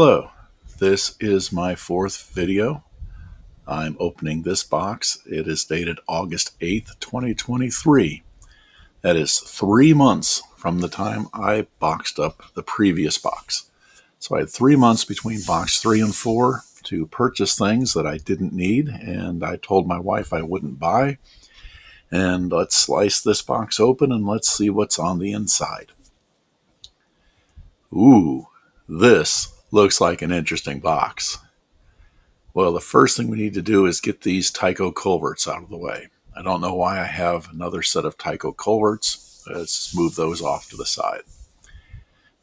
Hello, this is my fourth video. I'm opening this box. It is dated August 8th, 2023. That is 3 months from the time I boxed up the previous box. So I had 3 months between box 3 and 4 to purchase things that I didn't need, and I told my wife I wouldn't buy. And let's slice this box open and let's see what's on the inside. Ooh, this looks like an interesting box. Well, the first thing we need to do is get these Tyco culverts out of the way. I don't know why I have another set of Tyco culverts. Let's move those off to the side.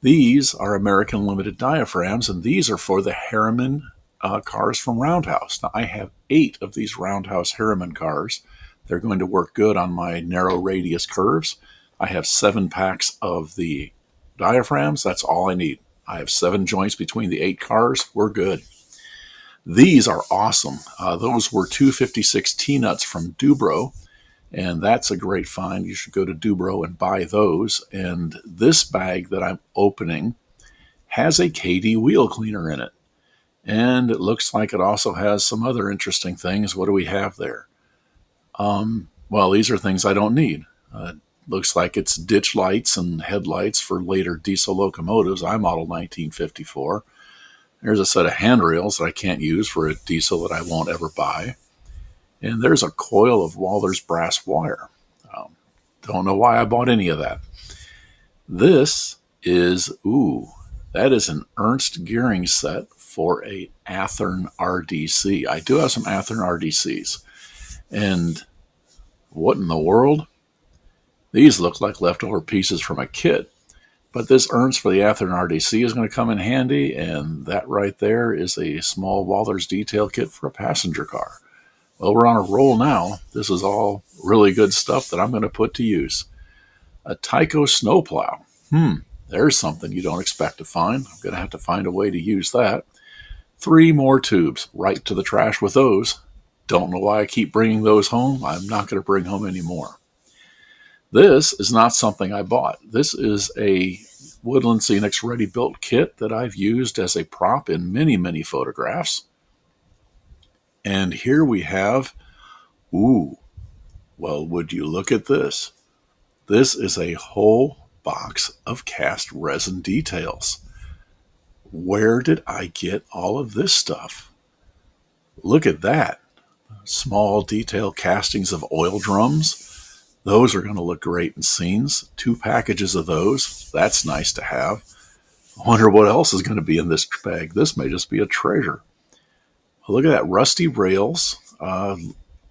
These are American Limited diaphragms, and these are for the Harriman cars from Roundhouse. Now, I have 8 of these Roundhouse Harriman cars. They're going to work good on my narrow radius curves. I have 7 packs of the diaphragms. That's all I need. I have 7 joints between the 8 cars. We're good. These are awesome. Those were 256 T-nuts from Dubro, and that's a great find. You should go to Dubro and buy those. And this bag that I'm opening has a KD wheel cleaner in it. And it looks like it also has some other interesting things. What do we have there? Well, these are things I don't need. Looks like it's ditch lights and headlights for later diesel locomotives. I model 1954. There's a set of handrails that I can't use for a diesel that I won't ever buy. And there's a coil of Walther's brass wire. Don't know why I bought any of that. This is, that is an Ernst Gearing set for a Athearn RDC. I do have some Athearn RDCs. And what in the world? These look like leftover pieces from a kit. But this Ernst for the Athearn RDC is going to come in handy, and that right there is a small Walther's detail kit for a passenger car. Well, we're on a roll now. This is all really good stuff that I'm going to put to use. A Tyco snowplow. There's something you don't expect to find. I'm going to have to find a way to use that. 3 more tubes. Right to the trash with those. Don't know why I keep bringing those home. I'm not going to bring home any more. This is not something I bought. This is a Woodland Scenics ready-built kit that I've used as a prop in many, many photographs. And here we have, well, would you look at this? This is a whole box of cast resin details. Where did I get all of this stuff? Look at that. Small detail castings of oil drums. Those are going to look great in scenes. 2 packages of those. That's nice to have. I wonder what else is going to be in this bag. This may just be a treasure. Look at that. Rusty rails,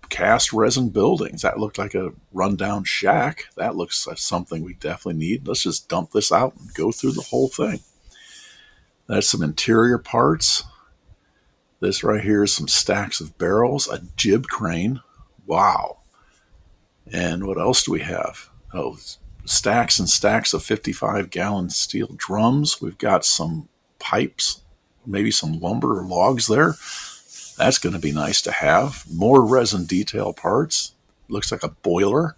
cast resin buildings. That looked like a rundown shack. That looks like something we definitely need. Let's just dump this out and go through the whole thing. That's some interior parts. This right here is some stacks of barrels, a jib crane. Wow. And what else do we have? Stacks and stacks of 55-gallon steel drums. We've got some pipes, maybe some lumber or logs there. That's going to be nice to have. More resin detail parts. Looks like a boiler.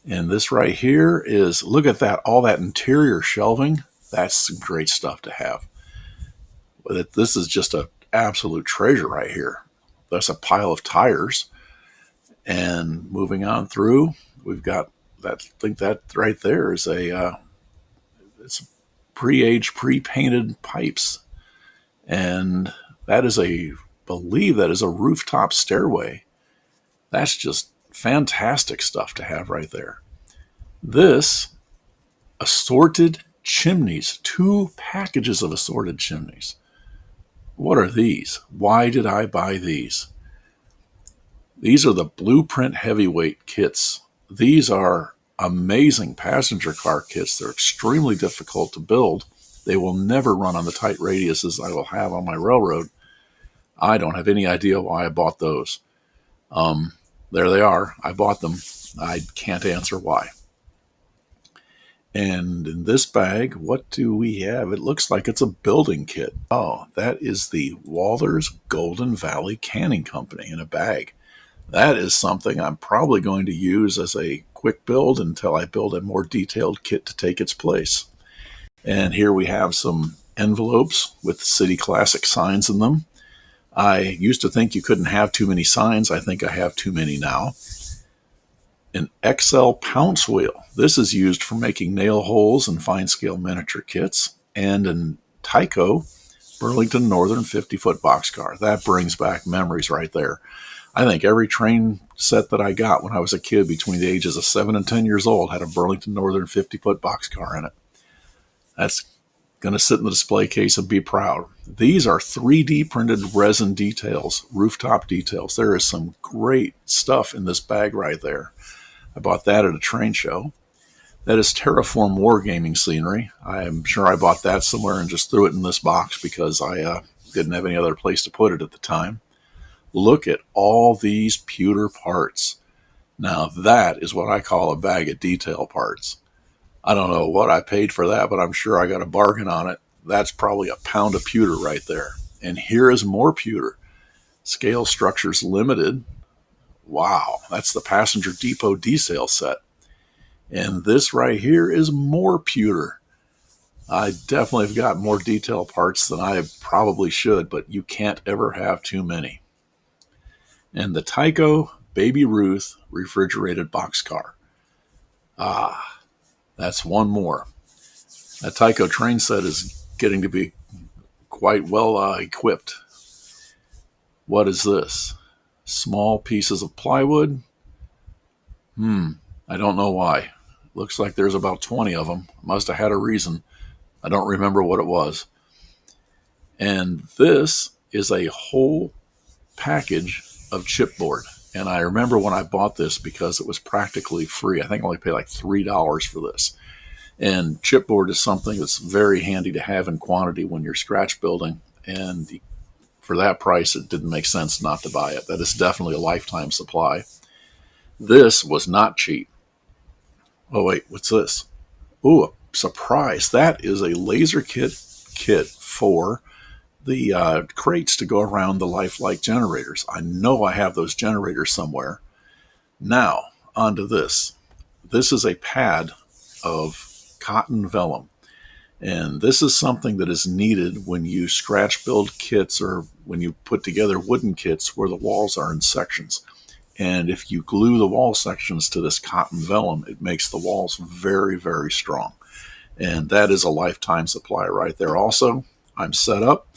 And this right here is, look at that, all that interior shelving. That's some great stuff to have. This is just an absolute treasure right here. That's a pile of tires. And moving on through, we've got that. I think that right there is it's pre-aged, pre-painted pipes, and that is believe that is a rooftop stairway. That's just fantastic stuff to have right there. This assorted chimneys, 2 packages of assorted chimneys. What are these? Why did I buy these? These are the Blueprint heavyweight kits. These are amazing passenger car kits. They're extremely difficult to build. They will never run on the tight radiuses I will have on my railroad. I don't have any idea why I bought those. There they are. I bought them. I can't answer why. And in this bag, what do we have? It looks like it's a building kit. Oh, that is the Walther's Golden Valley Canning Company in a bag. That is something I'm probably going to use as a quick build until I build a more detailed kit to take its place. And here we have some envelopes with City Classic signs in them. I used to think you couldn't have too many signs. I think I have too many now. An XL pounce wheel. This is used for making nail holes and fine scale miniature kits. And an Tyco Burlington Northern 50-foot boxcar. That brings back memories right there. I think every train set that I got when I was a kid between the ages of 7 and 10 years old had a Burlington Northern 50-foot boxcar in it. That's going to sit in the display case and be proud. These are 3D printed resin details, rooftop details. There is some great stuff in this bag right there. I bought that at a train show. That is Terraform Wargaming scenery. I'm sure I bought that somewhere and just threw it in this box because I didn't have any other place to put it at the time. Look at all these pewter parts. Now that is what I call a bag of detail parts. I don't know what I paid for that, but I'm sure I got a bargain on it. That's probably a pound of pewter right there. And here is more pewter. Scale Structures Limited. Wow, that's the Passenger Depot desale set. And this right here is more pewter. I definitely have got more detail parts than I probably should, but you can't ever have too many. And the Tyco Baby Ruth refrigerated boxcar. That's one more. That Tyco train set is getting to be quite well equipped. What is this? Small pieces of plywood? I don't know why. Looks like there's about 20 of them. Must have had a reason. I don't remember what it was. And this is a whole package of chipboard. And I remember when I bought this because it was practically free. I think I only paid like $3 for this. And chipboard is something that's very handy to have in quantity when you're scratch building. And for that price, it didn't make sense not to buy it. That is definitely a lifetime supply. This was not cheap. Oh, wait, what's this? Ooh, a surprise. That is a laser kit for the crates to go around the lifelike generators. I know I have those generators somewhere. Now, onto this. This is a pad of cotton vellum. And this is something that is needed when you scratch build kits or when you put together wooden kits where the walls are in sections. And if you glue the wall sections to this cotton vellum, it makes the walls very, very strong. And that is a lifetime supply right there. Also, I'm set up,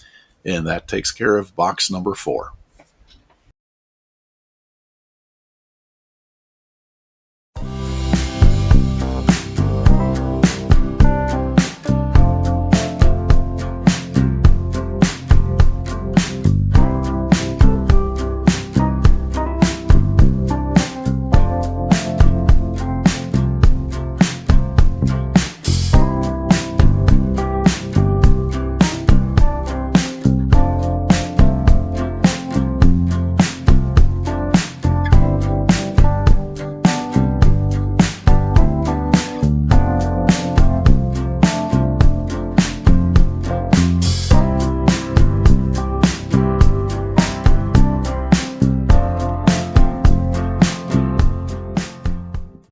and that takes care of box number 4.